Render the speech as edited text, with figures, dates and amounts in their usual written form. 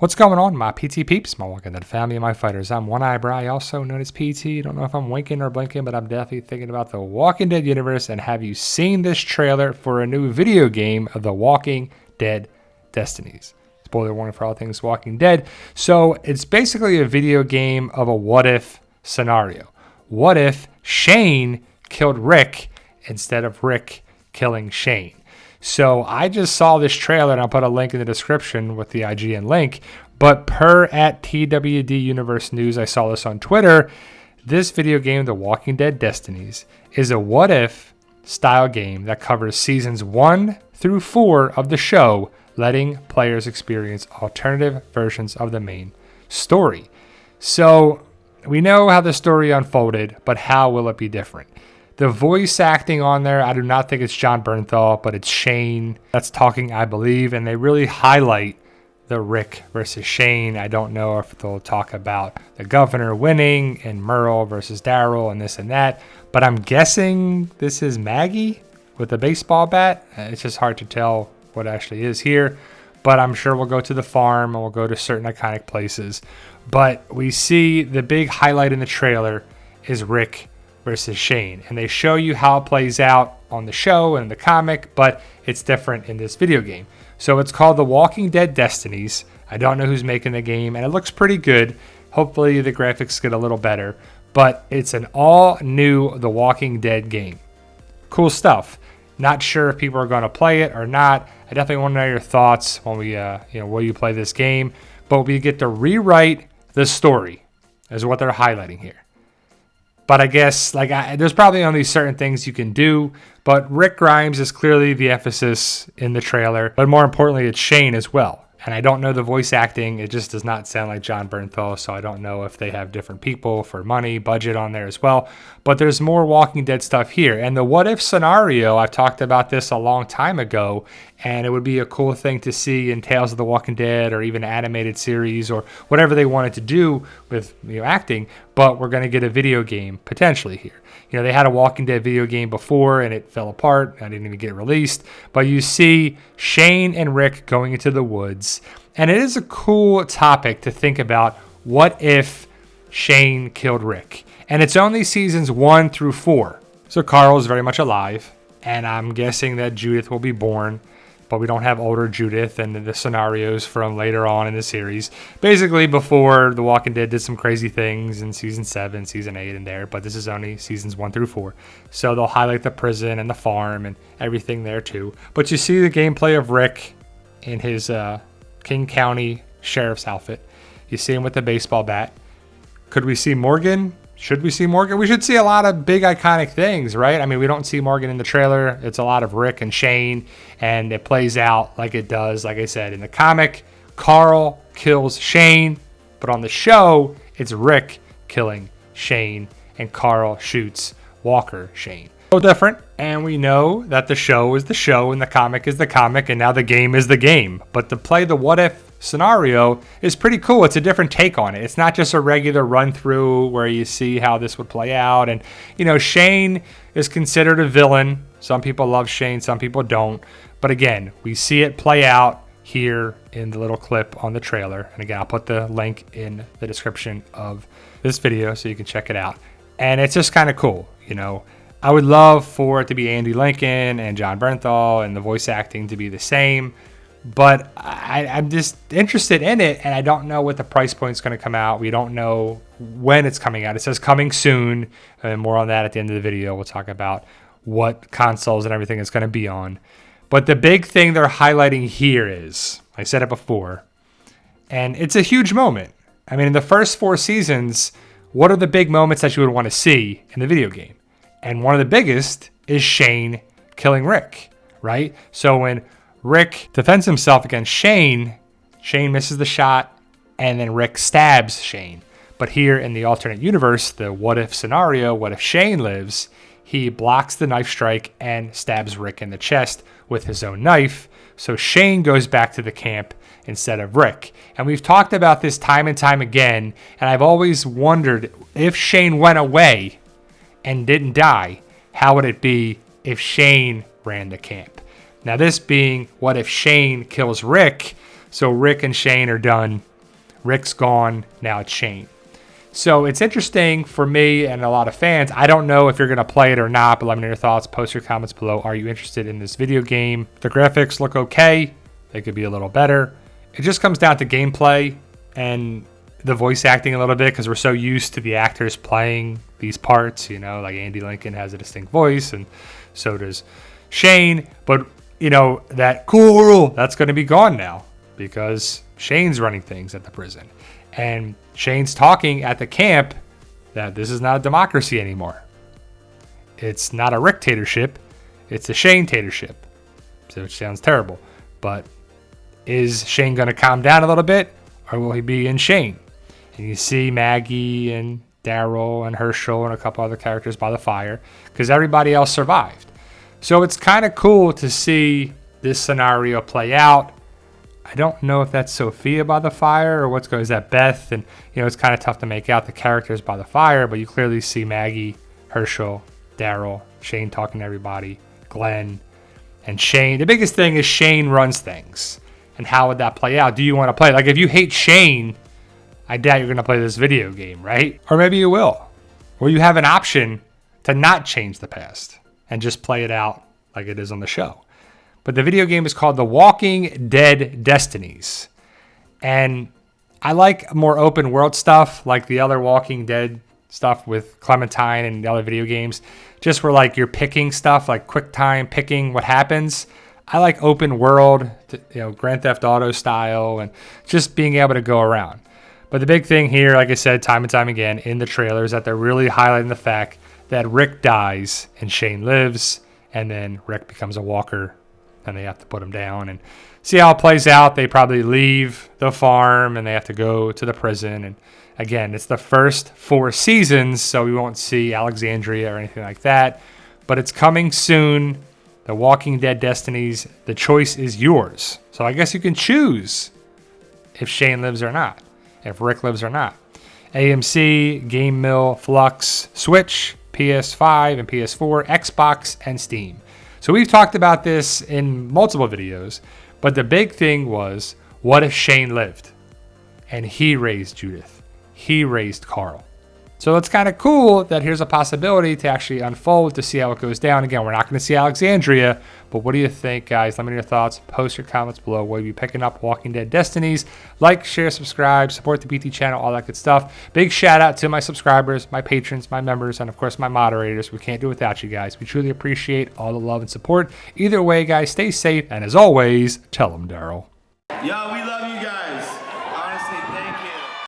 What's going on, my PT peeps, my Walking Dead family, and my fighters? I'm One Eyebrow, also known as PT. Don't know if I'm winking or blinking, but I'm definitely thinking about the Walking Dead universe. And have you seen this trailer for a new video game of the Walking Dead Destinies? Spoiler warning for all things Walking Dead. So it's basically a video game of a what-if scenario. What if Shane killed Rick instead of Rick killing Shane? So I just saw this trailer, and I'll put a link in the description with the IGN link. But per at TWD Universe News, I saw this on Twitter. This video game, The Walking Dead Destinies, is a what-if style game that covers seasons 1 through 4 of the show, letting players experience alternative versions of the main story. So we know how the story unfolded, but how will it be different? The voice acting on there, I do not think it's Jon Bernthal, but it's Shane that's talking, I believe. And they really highlight the Rick versus Shane. I don't know if they'll talk about the governor winning and Merle versus Daryl and this and that. But I'm guessing this is Maggie with a baseball bat. It's just hard to tell what actually is here. But I'm sure we'll go to the farm and we'll go to certain iconic places. But we see the big highlight in the trailer is Rick versus Shane, and they show you how it plays out on the show and the comic, but it's different in this video game. So it's called The Walking Dead Destinies. I don't know who's making the game, and it looks pretty good. Hopefully the graphics get a little better, but it's an all new The Walking Dead game. Cool stuff. Not sure if people are going to play it or not. I definitely want to know your thoughts when we will you play this game, but we get to rewrite the story is what they're highlighting here. But I guess there's probably only certain things you can do. But Rick Grimes is clearly the emphasis in the trailer. But more importantly, it's Shane as well. And I don't know the voice acting. It just does not sound like Jon Bernthal. So I don't know if they have different people for money, budget on there as well. But there's more Walking Dead stuff here. And the what if scenario, I've talked about this a long time ago. And it would be a cool thing to see in Tales of the Walking Dead or even animated series or whatever they wanted to do with acting. But we're going to get a video game potentially here. They had a Walking Dead video game before and it fell apart. I didn't even get released. But you see Shane and Rick going into the woods. And it is a cool topic to think about. What if Shane killed Rick? And it's only seasons 1 through 4. So Carl is very much alive. And I'm guessing that Judith will be born. But we don't have older Judith and the scenarios from later on in the series. Basically, before The Walking Dead did some crazy things in season 7, season 8 and there. But this is only seasons 1 through 4. So they'll highlight the prison and the farm and everything there too. But you see the gameplay of Rick in his King County sheriff's outfit. You see him with the baseball bat. Could we see Morgan? Should we see Morgan? We should see a lot of big iconic things, right? I mean, we don't see Morgan in the trailer. It's a lot of Rick and Shane, and it plays out like it does. Like I said, in the comic, Carl kills Shane, but on the show, it's Rick killing Shane, and Carl shoots Walker Shane. So different, and we know that the show is the show, and the comic is the comic, and now the game is the game. But to play the what-if scenario is pretty cool. It's a different take on it. It's not just a regular run through where you see how this would play out. And Shane is considered a villain. Some people love Shane, some people don't. But again, we see it play out here in the little clip on the trailer. And again, I'll put the link in the description of this video so you can check it out. And it's just kind of cool. I would love for it to be Andy Lincoln and Jon Bernthal and the voice acting to be the same. But I'm just interested in it, and I don't know what the price point is going to come out. We don't know when it's coming out. It says coming soon, and more on that at the end of the video. We'll talk about what consoles and everything it's going to be on. But the big thing they're highlighting here is, I said it before, and it's a huge moment. I mean, in the first 4 seasons, what are the big moments that you would want to see in the video game? And one of the biggest is Shane killing Rick, right? So when Rick defends himself against Shane misses the shot, and then Rick stabs Shane. But here in the alternate universe, the what-if scenario, what if Shane lives, he blocks the knife strike and stabs Rick in the chest with his own knife. So Shane goes back to the camp instead of Rick. And we've talked about this time and time again, and I've always wondered if Shane went away and didn't die, how would it be if Shane ran the camp? Now this being, what if Shane kills Rick? So Rick and Shane are done Rick's gone, now it's Shane. So it's interesting for me and a lot of fans. I don't know if you're going to play it or not, but let me know your thoughts. Post your comments below. Are you interested in this video game? The graphics look okay. They could be a little better. It just comes down to gameplay and the voice acting a little bit, because we're so used to the actors playing these parts. You know, like Andy Lincoln has a distinct voice, and so does Shane. But, you know, that cool rule, that's going to be gone now because Shane's running things at the prison. And Shane's talking at the camp that this is not a democracy anymore. It's not a Rick-tatorship. It's a Shane-tatorship. So it sounds terrible. But is Shane going to calm down a little bit, or will he be in Shane? And you see Maggie and Daryl and Herschel and a couple other characters by the fire because everybody else survived. So it's kind of cool to see this scenario play out. I don't know if that's Sophia by the fire or what's going. Is that Beth? And you know, it's kind of tough to make out the characters by the fire, but you clearly see Maggie, Herschel, Daryl, Shane talking to everybody, Glenn, and Shane. The biggest thing is Shane runs things. And how would that play out? Do you want to play? Like, if you hate Shane, I doubt you're going to play this video game, right? Or maybe you will. Or you have an option to not change the past and just play it out like it is on the show. But the video game is called The Walking Dead Destinies. And I like more open world stuff, like the other Walking Dead stuff with Clementine and the other video games. Just where like you're picking stuff, like quick time picking what happens. I like open world, you know, Grand Theft Auto style, and just being able to go around. But the big thing here, like I said, time and time again in the trailer, is that they're really highlighting the fact that Rick dies and Shane lives, and then Rick becomes a walker, and they have to put him down and see how it plays out. They probably leave the farm, and they have to go to the prison. And again, it's the first 4 seasons, so we won't see Alexandria or anything like that. But it's coming soon. The Walking Dead Destinies, the choice is yours. So I guess you can choose if Shane lives or not, if Rick lives or not. AMC, Game Mill, Flux, Switch, PS5 and PS4, Xbox, and Steam. So we've talked about this in multiple videos, but the big thing was, what if Shane lived? And he raised Judith. He raised Carl. So it's kind of cool that here's a possibility to actually unfold to see how it goes down. Again, we're not going to see Alexandria, but what do you think, guys? Let me know your thoughts. Post your comments below. Will you be picking up Walking Dead Destinies? Like, share, subscribe, support the BT channel, all that good stuff. Big shout out to my subscribers, my patrons, my members, and of course my moderators. We can't do it without you guys. We truly appreciate all the love and support. Either way, guys, stay safe, and as always, tell them, Daryl. Yo, we love you guys.